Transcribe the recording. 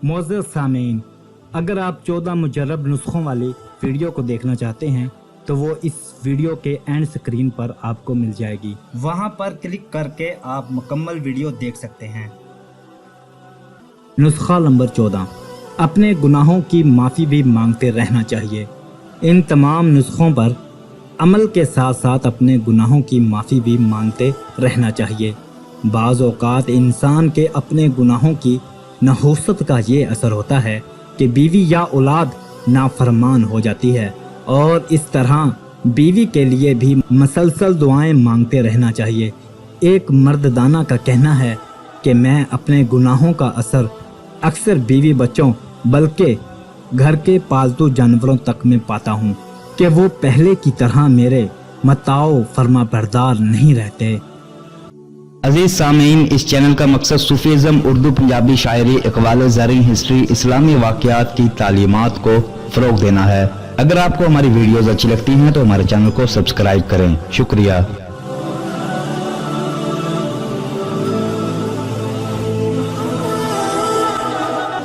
मोअज़्ज़ज़ सामीन, अगर आप 14 मुजर्रब नुस्खों वाली वीडियो को देखना चाहते हैं तो वो इस वीडियो के एंड स्क्रीन पर आपको मिल जाएगी। वहां पर क्लिक करके आप मुकम्मल वीडियो देख सकते हैं। नुस्खा नंबर 14, अपने गुनाहों की माफ़ी भी मांगते रहना चाहिए। इन तमाम नुस्खों पर अमल के साथ साथ अपने गुनाहों की माफ़ी भी मांगते रहना चाहिए। बाज़ औक़ात इंसान के अपने गुनाहों की नहुसत का ये असर होता है कि बीवी या औलाद नाफरमान हो जाती है, और इस तरह बीवी के लिए भी मसलसल दुआएं मांगते रहना चाहिए। एक मर्दाना का कहना है कि मैं अपने गुनाहों का असर अक्सर बीवी बच्चों बल्कि घर के पालतू जानवरों तक में पाता हूँ कि वो पहले की तरह मेरे मताओ फरमा बरदार नहीं रहते। अजीज सामीन, इस चैनल का मकसद सूफीज़म, उर्दू, पंजाबी शायरी, इक़बाल ज़री, हिस्ट्री, इस्लामी वाक़यात की तालीमात को फ़रोग़ देना है। अगर आपको हमारी वीडियोज़ अच्छी लगती हैं तो हमारे चैनल को सब्सक्राइब करें। शुक्रिया।